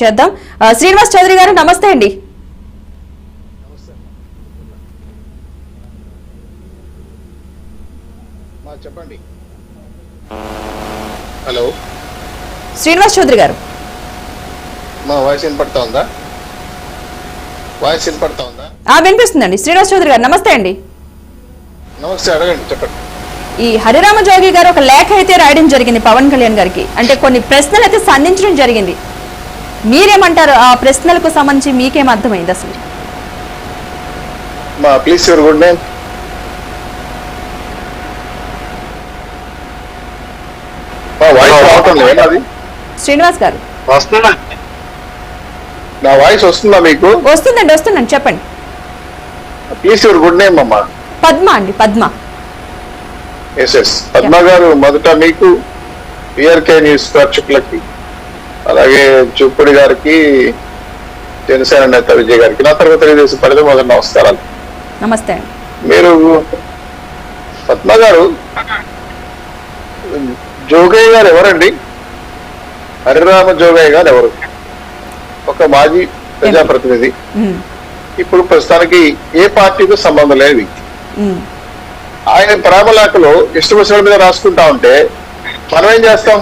చేద్దాం. శ్రీనివాస్ చౌదరి గారు నమస్తే అండి. చెప్పండి. హలో శ్రీనివాస్ చౌదరి గారు, మా వాయిస్ వినపడతా ఉందా? వాయిస్ వినపడతా ఉందా? వినిపిస్తుందండి. శ్రీనివాస్ చౌదరి గారు నమస్తే అండి. నమస్తే, అడగండి, చెప్పండి. ఈ హరిరామ జోగి గారు ఒక లేఖ అయితే రాయడం జరిగింది పవన్ కళ్యాణ్ గారికి, అంటే కొన్ని ప్రశ్నలు అయితే సంధించడం జరిగింది. మీరేమంటారు? ఆ ప్రశ్నలకు సంబంధించి మీకేం అర్థమైంది అసలు? మా ప్లీజ్ యువర్ గుడ్ నేమ్. మా వాయిస్ రావటం లేదా? అది శ్రీనివాస్ గారు వస్తుందా? నా వాయిస్ వస్తుందా మీకు? వస్తుందండి, చెప్పండి. ప్లీజ్ యువర్ గుడ్ నేమ్ అమ్మా. పద్మ అండి, పద్మ. ఎస్ పద్మ గారు, మొదట మీకు పిఆర్కే న్యూస్ ప్రేక్షకులకి, అలాగే చూపుడి గారికి, జనసేన నేత విజయ్ గారికి, నా తర్వాత తెలుగుదేశం పరిధి మొదటి నమస్కారాలు. నమస్తే అండి. మీరు పద్మ గారు, జోగయ్య గారు ఎవరండి? హరిరామ జోగయ్య గారు ఎవరు? ఒక మాజీ ప్రజాప్రతినిధి, ఇప్పుడు ప్రస్తుతానికి ఏ పార్టీతో సంబంధం లేని వ్యక్తి. ఆయన ప్రేమలేఖలో ఇష్టపక్షాల మీద రాసుకుంటా ఉంటే మనం ఏం చేస్తాం?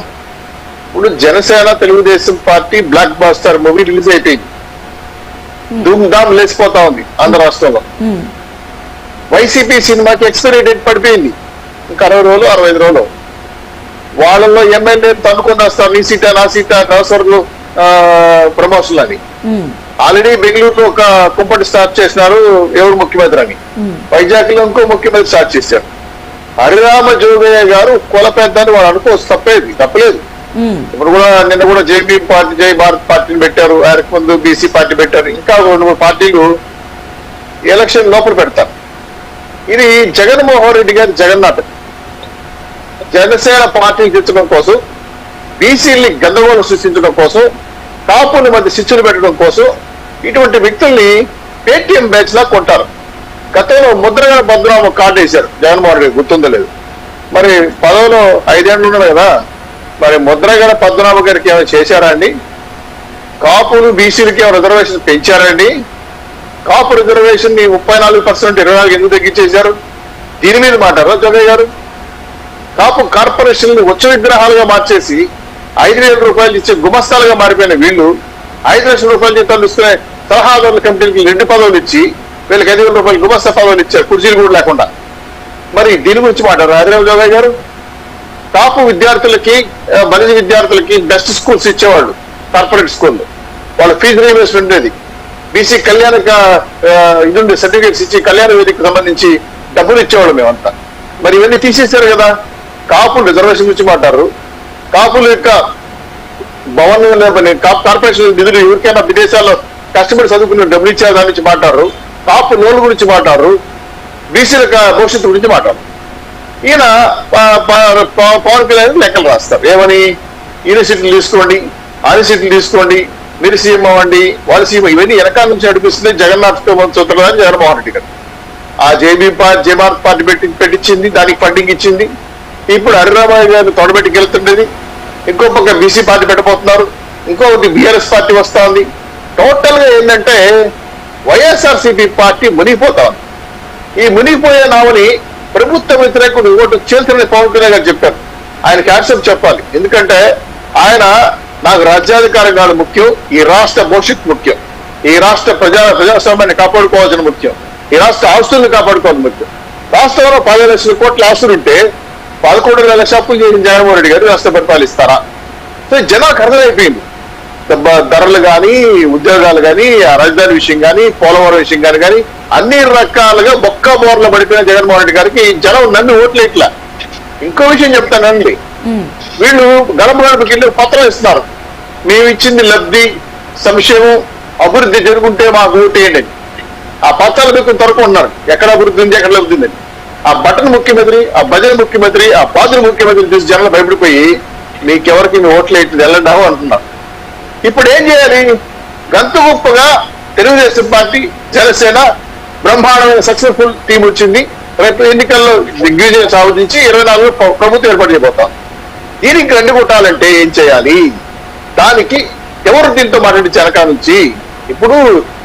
ఇప్పుడు Janasena Telugu Desam party blockbuster movie release అయిపోయింది, ధూమ్ ధామ్ లేచిపోతా ఉంది ఆంధ్ర రాష్ట్రంలో. వైసీపీ సినిమాకి ఎక్స్పైరీ డేట్ పడిపోయింది, ఇంకా 60 రోజులు 65 రోజులు. వాళ్ళలో ఎమ్మెల్యే తన్నుకొని వస్తారు, నీ సీటా నా సీటా ట్రాన్స్ఫర్లు ప్రమోషన్లు అని. ఆల్రెడీ బెంగళూరులో ఒక కుంపటి స్టార్ట్ చేసినారు, ఎవరు ముఖ్యమంత్రి అని. వైజాగ్ లో ఇంకో ముఖ్యమంత్రి స్టార్ట్ చేశారు. హరిరామ జోగయ్య గారు కుల పెద్ద అని వాళ్ళు అనుకోవచ్చు, తప్పలేదు. ఇప్పుడు కూడా నిన్న కూడా జేపీ పార్టీ, జై భారత్ పార్టీని పెట్టారు, ఆయనకు ముందు బీసీ పార్టీ పెట్టారు, ఇంకా 2-3 పార్టీలు ఎలక్షన్ లోపల పెడతారు. ఇది జగన్మోహన్ రెడ్డి గారి జగన్నాథం. జనసేన పార్టీని తెచ్చడం కోసం, బీసీల్ని గందరగోళం సృష్టించడం కోసం, కాపుల మధ్య శిక్షలు పెట్టడం కోసం ఇటువంటి వ్యక్తుల్ని పేటీఎం బ్యాచ్ లా కొంటారు. గతంలో ముద్రగడ పద్మనాభం కార్డు వేశారు జగన్మోహన్ రెడ్డి, గుర్తుందో లేదు. మరి పదవిలో 5 ఏళ్ళు ఉన్నారు కదా, మరి ముద్రగడ పద్మనాభ గారికి ఏమైనా చేశారా అండి? కాపులు బీసీలకి ఏమైనా రిజర్వేషన్ పెంచారా అండి? కాపు రిజర్వేషన్ ని 34% 24 ఎందుకు తగ్గించేశారు? దీని మీద మాట్లాడారు జోగయ్య గారు. కాపు కార్పొరేషన్ ని ఉచ్చ విగ్రహాలుగా మార్చేసి 5,000 రూపాయలు ఇచ్చే గుమస్తాలుగా మారిపోయిన వీళ్ళు 5 లక్షల రూపాయలు జీతాలు ఇస్తున్న సలహాదారుల కమిటీలకి 2 పదవులు ఇచ్చి వీళ్ళకి 5,000 రూపాయలు గుమస్తా పదవులు ఇచ్చారు, కుర్చీలు కూడా లేకుండా. మరి దీని గురించి మాట్లాడారు హరిరామ జోగయ్య గారు. కాపు విద్యార్థులకి, బలిజ విద్యార్థులకి బెస్ట్ స్కూల్స్ ఇచ్చేవాళ్ళు, కార్పొరేట్ స్కూల్లో వాళ్ళ ఫీజు రీఇంబర్స్మెంట్ ఉండేది. బీసీ కళ్యాణ ఇది ఉండే సర్టిఫికేట్స్ ఇచ్చి కళ్యాణ వేదికకు సంబంధించి డబ్బులు ఇచ్చేవాళ్ళు మేమంతా. మరి ఇవన్నీ తీసేశారు కదా. కాపులు రిజర్వేషన్ గురించి మాట్లాడరు, కాపుల యొక్క భవన కార్పొరేషన్ నిధులు ఎవరికైనా విదేశాల్లో కష్టపడి చదువుకున్న డబ్బులు ఇచ్చే దాని నుంచి మాట్లాడరు, కాపు లోన్ల గురించి మాట్లాడరు, బీసీల భవిష్యత్తు గురించి మాట్లాడరు. ఈయన పవన్ కళ్యాణ్ లెక్కలు రాస్తారు, ఏమని? యూనివర్సిటీలు తీసుకోండి, యూనివర్సిటీలు తీసుకోండి, మీరు సీఎం అవ్వండి, వాళ్ళ సీఎం, ఇవన్నీ వెనకాల నుంచి నడిపిస్తుంది జగన్నాథ్ చూద్దామని జగన్మోహన్ రెడ్డి గారు. ఆ జై భారత్ పార్టీ పెట్టించింది, దానికి ఫండింగ్ ఇచ్చింది. ఇప్పుడు హరిరామయ్య గారిని తొడబెట్టుకు వెళ్తుండేది. ఇంకో పక్క బీసీ పార్టీ పెట్టబోతున్నారు, ఇంకొకటి బీఆర్ఎస్ పార్టీ వస్తా ఉంది. టోటల్ గా ఏంటంటే వైఎస్ఆర్సీపీ పార్టీ మునిగిపోతా ఉంది. ఈ మునిగిపోయే నావని ప్రభుత్వ వ్యతిరేకుడు ఓటు చేల్చిన పవన్ కళ్యాణ్ గారు చెప్పారు. ఆయన క్యాన్సర్ చెప్పాలి, ఎందుకంటే ఆయన నాకు రాజ్యాధికారం కాదు ముఖ్యం, ఈ రాష్ట్ర భవిష్యత్ ముఖ్యం, ఈ రాష్ట్ర ప్రజాస్వామ్యాన్ని కాపాడుకోవాల్సిన ముఖ్యం, ఈ రాష్ట్ర ఆస్తుల్ని కాపాడుకోవాల్సిన ముఖ్యం. రాష్ట్రంలో 10 లక్షల కోట్ల ఆస్తులు ఉంటే 11 లక్షల అప్పులు చేసిన జగన్మోహన్ రెడ్డి గారు రాష్ట్ర పరిపాలిస్తారా? సో జనాలకు అర్థమైపోయింది, ధరలు కానీ, ఉద్యోగాలు కానీ, రాజధాని విషయం కానీ, పోలవరం విషయం కానీ అన్ని రకాలుగా బొక్క బోర్లు పడిపోయిన జగన్మోహన్ రెడ్డి గారికి జనం నన్ను ఓట్లు ఇట్లా. ఇంకో విషయం చెప్తానండి, వీళ్ళు గడప గడపకి వెళ్ళి పత్రం ఇస్తున్నారు, మేము ఇచ్చింది లబ్ధి, సంక్షేమం, అభివృద్ధి జరుగుంటే మాకు ఓటేయండి. ఆ పత్రాలు మీకు తొరకుంటున్నారు, ఎక్కడ అభివృద్ధి ఉంది, ఎక్కడ లబ్ధి ఉందని. ఆ బటన్ ముఖ్యమంత్రి, ఆ భజన ముఖ్యమంత్రి, ఆ బాధన ముఖ్యమంత్రి చూసి జనాలు భయపడిపోయి మీకెవరికి మీ ఓట్లు వేయట్లేదు వెళ్ళండావు అంటున్నారు. ఇప్పుడు ఏం చేయాలి? గంతు గొప్పగా తెలుగుదేశం పార్టీ, జనసేన బ్రహ్మాండమైన సక్సెస్ఫుల్ టీం వచ్చింది. రేపు ఎన్నికల్లో దిగ్విజయం సాధించి 24 ప్రభుత్వం ఏర్పాటు చేయబోతాం. దీనికి 2 కొట్టాలంటే ఏం చేయాలి? దానికి ఎవరు దీంతో మాట్లాడించి వెనక నుంచి? ఇప్పుడు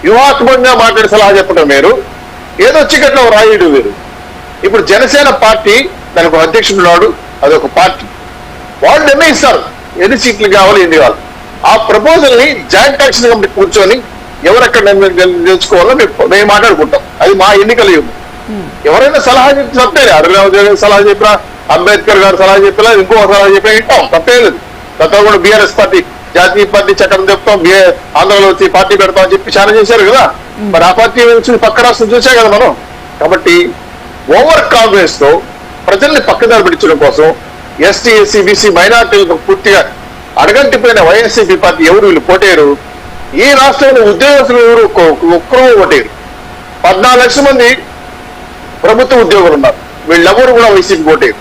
వ్యూహాత్మకంగా మాట్లాడి సలహా చెప్పడం వేరు, ఏదో చికెట్లో రాయుడు వేరు. ఇప్పుడు జనసేన పార్టీ దానికి ఒక అధ్యక్షుడు ఉన్నాడు, అదొక పార్టీ, వాళ్ళు నిర్ణయిస్తారు ఎన్ని సీట్లు కావాలి ఎన్ని కావాలి. ఆ ప్రపోజల్ ని జాయింట్ యాక్షన్ కమిటీ కూర్చొని ఎవరెక్కడ నిలుచుకోవాలో మేము మాట్లాడుకుంటాం. అది మా ఎన్నికల యుగం. ఎవరైనా సలహా చెప్తే అరవింద్ సలహా చెప్పినా, అంబేద్కర్ గారు సలహా చెప్పినా, ఇంకో సలహా చెప్పినా వింటాం, తప్పేలేదు. గతంలో కూడా బీఆర్ఎస్ పార్టీ జాతీయ పార్టీ చట్టం చెప్తాం, ఆంధ్రలో వచ్చి పార్టీ పెడతాం అని చెప్పి చాలా చేశారు కదా. మరి ఆ పార్టీ నుంచి పక్క రాష్ట్రం చూసే కదా మనం. కాబట్టి ఓవర్ కాన్ఫిడెన్స్ తో ప్రజల్ని పక్కదారి పెట్టించడం కోసం ఎస్టీ ఎస్సీ బీసీ మైనార్టీలకు పూర్తిగా అడగంటిపోయిన వైఎస్సీపీ పార్టీ ఎవరు వీళ్ళు పోటేరు. ఈ రాష్ట్రంలో ఉద్యోగస్తులు ఎవరు ఒక్కరూ ఓటేరు. 14 లక్షల మంది ప్రభుత్వ ఉద్యోగులు ఉన్నారు, వీళ్ళెవరు కూడా వైసీపీ ఓటేరు.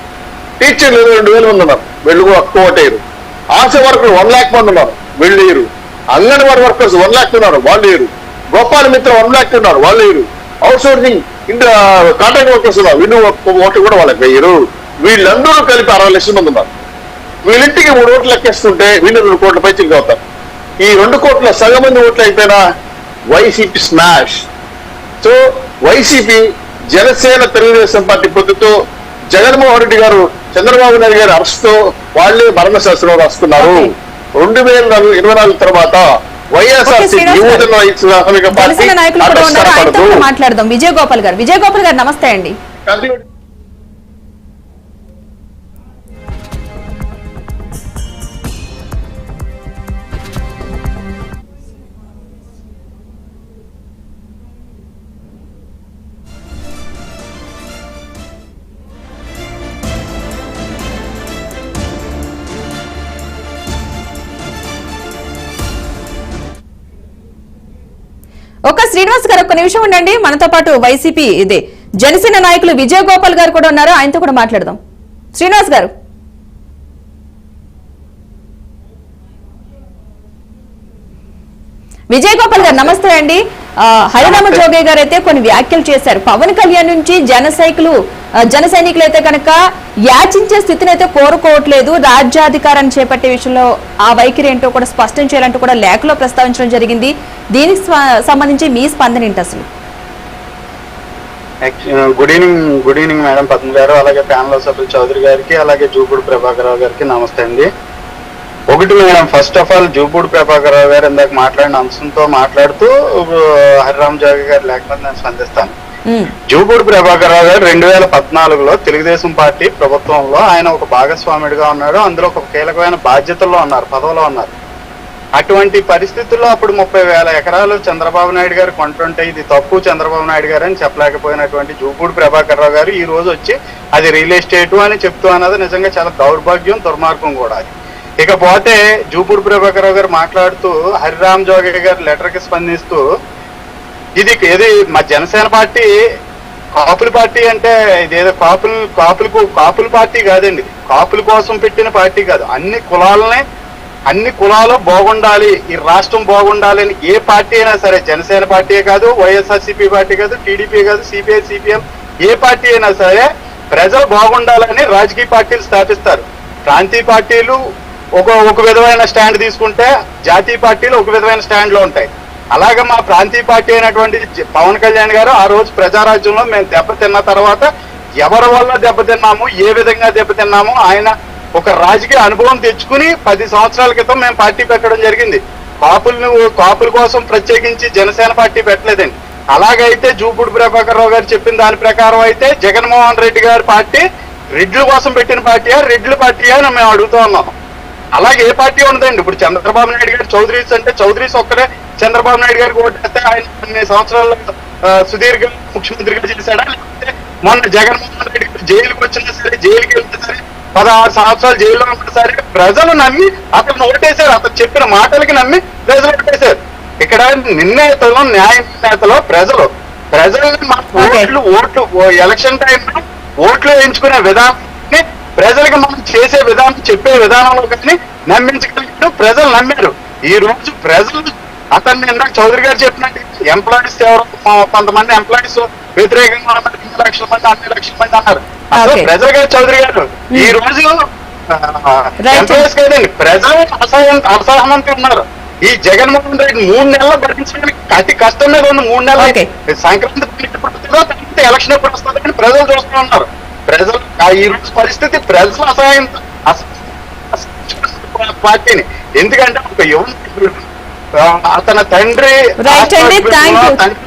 టీచర్లు 2,000 మంది ఉన్నారు, వీళ్ళు కూడా ఒక్క ఓటేరు. ఆశా వర్కర్లు 1 లాక్ మంది ఉన్నారు, వీళ్ళు లేరు. అంగన్వాడీ వర్కర్స్ 1 లాక్ ఉన్నారు, వాళ్ళు లేరు. గోపాల మిత్ర 1 లాక్ ఉన్నారు, వాళ్ళు లేరు. అవుట్ సోర్సింగ్ కాంట్రాక్ట్ వర్కర్స్ ఉన్నారు, వీళ్ళు ఓట్లు కూడా వాళ్ళకి వేయరు. వీళ్ళందరూ కలిపి 60 లక్షల మంది ఉన్నారు. వీళ్ళింటికి 3 ఓట్లు లెక్కేస్తుంటే వీళ్ళు 2 కోట్ల పైచిలుగా అవుతారు. ఈ 2 కోట్ల సగం మంది ఓట్లు అయిపోయినా YCP smash. So YCP Janasena Telugu Desam party పొద్దుతో జగన్మోహన్ రెడ్డి గారు చంద్రబాబు నాయుడు గారి అరెస్ట్తో వాళ్లే మరణ శాస్త్రం రాస్తున్నారు. 2024 తర్వాత జనసేన నాయకులు కూడా ఉన్నారు, ఆయనతో మాట్లాడదాం. విజయ్ గోపాల్ గారు నమస్తే అండి. శ్రీనివాస్ గారు ఒక్క నిమిషం ఉండండి, మనతో పాటు వైసీపీ జనసేన నాయకులు విజయ్ గోపాల్ గారు కూడా ఉన్నారు, ఆయనతో కూడా మాట్లాడదాం. శ్రీనివాస్ గారు విజయ్ గోపాల్ గారు నమస్తే అండి. హరిరామ జోగయ్య గారు అయితే కొన్ని వ్యాఖ్యలు చేశారు. పవన్ కళ్యాణ్ నుంచి జన సైనికులు అయితే కనుక యాచించే స్థితిని అయితే కోరుకోవట్లేదు, రాజ్యాధికారాన్ని చేపట్టే విషయంలో ఆ వైఖరి ఏంటో కూడా స్పష్టం చేయాలంటూ కూడా లేఖలో ప్రస్తావించడం జరిగింది. దీనికి సంబంధించి మీ స్పందన ఏంటి అసలు? గుడ్ ఈవినింగ్ మేడం పద్మ గారు, అలాగే ప్యానల్ సభ్యులు చౌదరి గారికి, అలాగే జూపూడి ప్రభాకర్ రావు గారికి నమస్తే అండి. ఒకటి madam, first of all Jupudi Prabhakar Rao garu ఇందాక మాట్లాడిన అంశంతో మాట్లాడుతూ హరిరామ జోగి గారు లేకపోతే నేను స్పందిస్తాను. జూపూడి ప్రభాకర్ రావు గారు 2014లో తెలుగుదేశం పార్టీ ప్రభుత్వంలో ఆయన ఒక భాగస్వామిడిగా ఉన్నాడు, అందులో ఒక కీలకమైన బాధ్యతల్లో ఉన్నారు, పదవిలో ఉన్నారు. అటువంటి పరిస్థితుల్లో అప్పుడు 30,000 ఎకరాలు చంద్రబాబు నాయుడు గారు కొంటుంటే ఇది తప్పు చంద్రబాబు నాయుడు గారు అని చెప్పలేకపోయినటువంటి జూపూడి ప్రభాకర్ రావు గారు ఈ రోజు వచ్చి అది రియల్ ఎస్టేట్ అని చెప్తూ అన్నది నిజంగా చాలా దౌర్భాగ్యం, దుర్మార్గం కూడా. అది ఇకపోతే జూపూడి ప్రభాకర్ రావు గారు మాట్లాడుతూ హరిరామ జోగయ్య గారి లెటర్ కి స్పందిస్తూ ఇది మా జనసేన పార్టీ కాపుల పార్టీ అంటే ఇదేదో కాపుల పార్టీ కాదండి, కాపుల కోసం పెట్టిన పార్టీ కాదు. అన్ని కులాలు బాగుండాలి, ఈ రాష్ట్రం బాగుండాలి అని ఏ పార్టీ అయినా సరే, జనసేన పార్టీ కాదు, వైఎస్ఆర్సీపీ పార్టీ కాదు, టీడీపీ కాదు, సిపిఐ సిపిఎం ఏ పార్టీ అయినా సరే ప్రజలు బాగుండాలని రాజకీయ పార్టీలు స్థాపిస్తారు. ప్రాంతీయ పార్టీలు ఒక విధమైన స్టాండ్ తీసుకుంటే జాతీయ పార్టీలు ఒక విధమైన స్టాండ్ లో ఉంటాయి. అలాగే మా ప్రాంతీయ పార్టీ అయినటువంటి పవన్ కళ్యాణ్ గారు ఆ రోజు ప్రజారాజ్యంలో మేము దెబ్బతిన్న తర్వాత ఎవరి వల్ల దెబ్బతిన్నాము, ఏ విధంగా దెబ్బతిన్నాము, ఆయన ఒక రాజకీయ అనుభవం తెచ్చుకుని 10 సంవత్సరాల క్రితం మేము పార్టీ పెట్టడం జరిగింది. కాపుల కోసం ప్రత్యేకించి జనసేన పార్టీ పెట్టలేదండి. అలాగైతే జూపూడి ప్రభాకర్ రావు గారు చెప్పిన దాని ప్రకారం అయితే జగన్మోహన్ రెడ్డి గారి పార్టీ రెడ్ల కోసం పెట్టిన పార్టీయా, రెడ్ల పార్టీయా అని మేము అడుగుతూ ఉన్నాం. అలాగే ఏ పార్టీ ఉండదండి. ఇప్పుడు చంద్రబాబు నాయుడు గారు చౌదరీస్ అంటే చౌదరీస్ ఒక్కడే చంద్రబాబు నాయుడు గారికి ఓటేస్తే ఆయన కొన్ని సంవత్సరాలు సుదీర్ఘ ముఖ్యమంత్రిగా చేశాడా, లేకపోతే మొన్న జగన్మోహన్ రెడ్డి గారు జైలుకి వచ్చినా సరే, జైలుకి వెళ్తే సరే, 16 సంవత్సరాలు జైల్లో ఉంటే సరే ప్రజలు నమ్మి అతను ఓటేశారు, అతను చెప్పిన మాటలకి నమ్మి ప్రజలు ఓటేశారు. ఇక్కడ నిర్ణేతలు, న్యాయ నిర్ణేతలు ప్రజలు ఓట్లు ఎలక్షన్ టైంలో ఓట్లు వేయించుకునే విధానాన్ని ప్రజలకు మనం చేసే విధానం, చెప్పే విధానంలో కానీ నమ్మించగలిగిన ప్రజలు నమ్మారు. ఈ రోజు ప్రజలు అతన్ని ఇందాక చౌదరి గారు చెప్పినట్టు ఎంప్లాయీస్ ఎవరు కొంతమంది ఎంప్లాయీస్ వ్యతిరేకంగా ఉన్నారు, 2 లక్షల మంది 2 లక్షల మంది అన్నారు. అసలు ప్రజలు గారు చౌదరి గారు ఈ రోజు ఎంప్లాయీస్ కదండి, ప్రజలు అసహనంతో ఉన్నారు. ఈ జగన్మోహన్ రెడ్డి 3 నెలలు భరించడానికి అతి కష్టం మీద ఉన్న 3 నెలలు Okay. సంక్రాంతి తర్వాత ఎలక్షన్ ఎప్పుడు వస్తుందని ప్రజలు చూస్తూ ఉన్నారు. ప్రజలు ఈ రోజు పరిస్థితి ప్రజలు అసహాయం పార్టీని, ఎందుకంటే ఒక యువకుడు అతని తండ్రి Right అండి, thank you. తండ్రి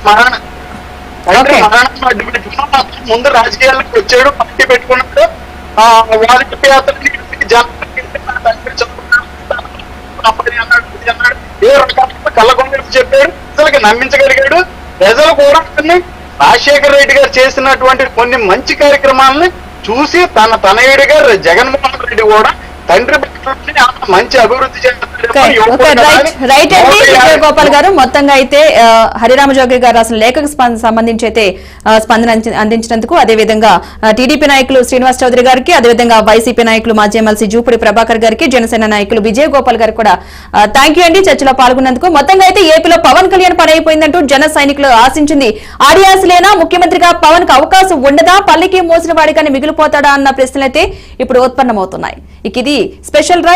Okay. మరణం అడ్డు పెట్టుకున్నా ముందు రాజకీయాలకు వచ్చాడు, పార్టీ పెట్టుకున్నాడు. వారి అతనికి ఏ రకాల కళ్ళగొండ చెప్పాడు, ప్రజలకు నమ్మించగలిగాడు. ప్రజలు కూడా రాజశేఖర రెడ్డి గారు చేసినటువంటి కొన్ని మంచి కార్యక్రమాలని చూసి తన తనయుడిగా జగన్మోహన్ రెడ్డి కూడా తండ్రి మంచి అభివృద్ధి రైట్ అండి విజయ గోపాల్ గారు. మొత్తంగా అయితే హరిరామ జోగి గారు అసలు లేఖకు సంబంధించి అయితే స్పందన అందించినందుకు, అదేవిధంగా టీడీపీ నాయకులు శ్రీనివాస్ చౌదరి గారికి, అదేవిధంగా వైసీపీ నాయకులు మాజీ ఎమ్మెల్సీ జూపూడి ప్రభాకర్ గారికి, జనసేన నాయకులు విజయ గోపాల్ గారికి కూడా థ్యాంక్ యూ అండి చర్చలో పాల్గొన్నందుకు. మొత్తంగా అయితే ఏపీలో పవన్ కళ్యాణ్ పని అయిపోయిందంటూ జన సైనికులు ఆశించింది ఆడియాసులేనా, ముఖ్యమంత్రిగా పవన్ కు అవకాశం ఉండదా, పల్లికి మోసిన వాడిగానే మిగిలిపోతాడా అన్న ప్రశ్నలైతే ఇప్పుడు ఉత్పన్నమవుతున్నాయి. ఇక ఇది స్పెషల్ రైట్.